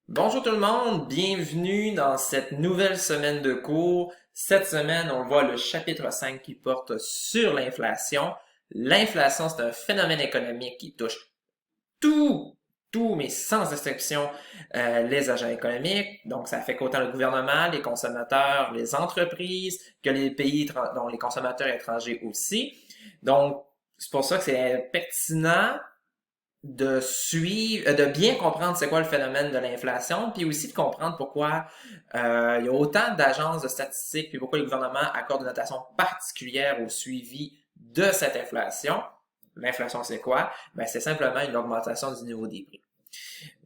Bonjour tout le monde, bienvenue dans cette nouvelle semaine de cours. Cette semaine, on voit le chapitre 5 qui porte sur l'inflation. L'inflation, c'est un phénomène économique qui touche tous, mais sans exception, les agents économiques. Donc, ça affecte autant le gouvernement, les consommateurs, les entreprises, que les pays, dont les consommateurs étrangers aussi. Donc, c'est pour ça que c'est pertinent de suivre, de bien comprendre c'est quoi le phénomène de l'inflation, puis aussi de comprendre pourquoi il y a autant d'agences de statistiques, puis pourquoi le gouvernement accorde une notation particulière au suivi de cette inflation. L'inflation, c'est quoi? Ben, c'est simplement une augmentation du niveau des prix.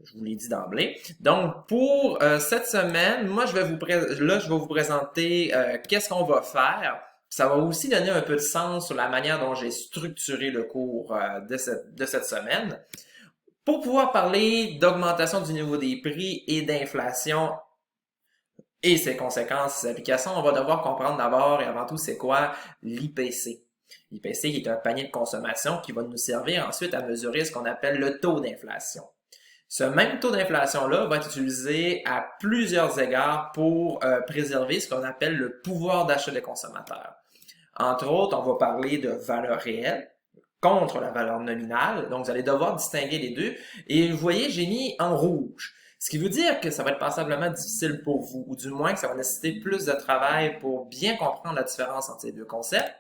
Je vous l'ai dit d'emblée. Donc, pour cette semaine, moi, je vais vous présenter qu'est-ce qu'on va faire. Ça va aussi donner un peu de sens sur la manière dont j'ai structuré le cours de cette semaine. Pour pouvoir parler d'augmentation du niveau des prix et d'inflation et ses conséquences, ses applications, on va devoir comprendre d'abord et avant tout c'est quoi l'IPC. L'IPC qui est un panier de consommation qui va nous servir ensuite à mesurer ce qu'on appelle le taux d'inflation. Ce même taux d'inflation-là va être utilisé à plusieurs égards pour préserver ce qu'on appelle le pouvoir d'achat des consommateurs. Entre autres, on va parler de valeur réelle contre la valeur nominale. Donc, vous allez devoir distinguer les deux. Et vous voyez, j'ai mis en rouge. Ce qui veut dire que ça va être passablement difficile pour vous, ou du moins que ça va nécessiter plus de travail pour bien comprendre la différence entre ces deux concepts.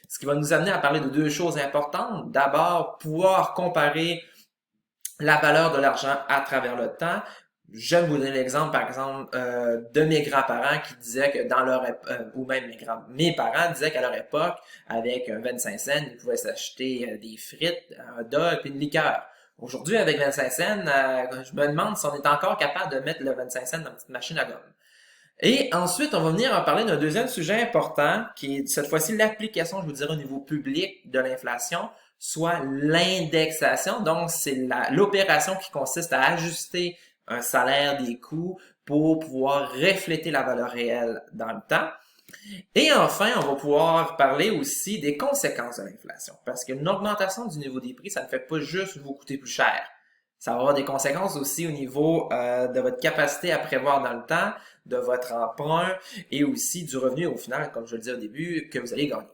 Ce qui va nous amener à parler de deux choses importantes. D'abord, pouvoir comparer la valeur de l'argent à travers le temps. J'aime vous donner l'exemple, par exemple, de mes grands-parents qui disaient que dans leur ou même mes parents disaient qu'à leur époque, avec 25 cents, ils pouvaient s'acheter des frites, un dog et une liqueur. Aujourd'hui, avec 25 cents, je me demande si on est encore capable de mettre le 25 cents dans une petite machine à gomme. Et ensuite, on va venir en parler d'un deuxième sujet important, qui est cette fois-ci l'application, je vous dirais, au niveau public de l'inflation, soit l'indexation. Donc, c'est l'opération qui consiste à ajuster un salaire des coûts pour pouvoir refléter la valeur réelle dans le temps. Et enfin, on va pouvoir parler aussi des conséquences de l'inflation. Parce qu'une augmentation du niveau des prix, ça ne fait pas juste vous coûter plus cher. Ça va avoir des conséquences aussi au niveau de votre capacité à prévoir dans le temps, de votre emprunt et aussi du revenu au final, comme je le disais au début, que vous allez gagner.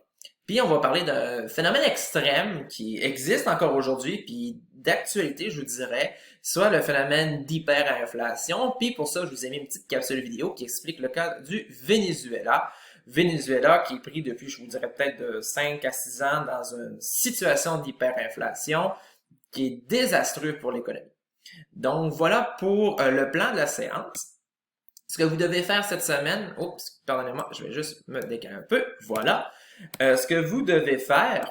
Puis on va parler d'un phénomène extrême qui existe encore aujourd'hui, puis d'actualité, je vous dirais, soit le phénomène d'hyperinflation. Puis pour ça, je vous ai mis une petite capsule vidéo qui explique le cas du Venezuela. Venezuela qui est pris depuis, je vous dirais peut-être de 5 à 6 ans dans une situation d'hyperinflation qui est désastreux pour l'économie. Donc voilà pour le plan de la séance. Ce que vous devez faire cette semaine, oups, pardonnez-moi, je vais juste me décaler un peu, voilà. Ce que vous devez faire,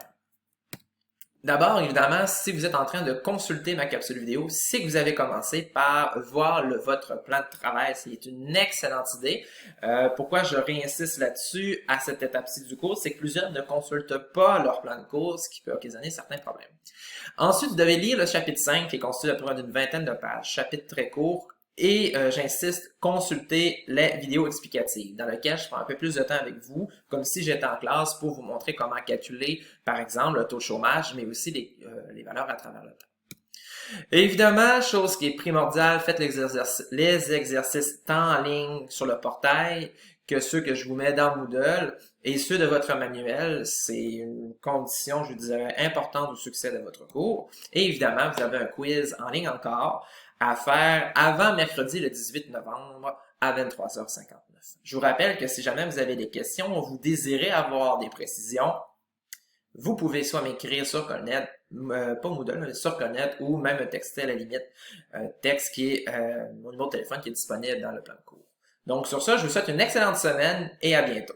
d'abord, évidemment, si vous êtes en train de consulter ma capsule vidéo, c'est que vous avez commencé par voir votre plan de travail. C'est une excellente idée. Pourquoi je réinsiste là-dessus à cette étape-ci du cours, c'est que plusieurs ne consultent pas leur plan de cours, ce qui peut occasionner certains problèmes. Ensuite, vous devez lire le chapitre 5 qui est constitué à peu près d'une vingtaine de pages, chapitre très court, et j'insiste, consultez les vidéos explicatives dans lesquelles je prends un peu plus de temps avec vous, comme si j'étais en classe pour vous montrer comment calculer, par exemple, le taux de chômage, mais aussi les valeurs à travers le temps. Et évidemment, chose qui est primordiale, faites les exercices tant en ligne sur le portail que ceux que je vous mets dans Moodle et ceux de votre manuel. C'est une condition, je dirais, importante au succès de votre cours. Et évidemment, vous avez un quiz en ligne encore à faire avant mercredi le 18 novembre à 23h59. Je vous rappelle que si jamais vous avez des questions ou vous désirez avoir des précisions, vous pouvez soit m'écrire sur Colnet, pas Moodle, mais sur Colnet, ou même me texter à la limite, un texte qui est mon numéro de téléphone qui est disponible dans le plan de cours. Donc sur ça, je vous souhaite une excellente semaine et à bientôt.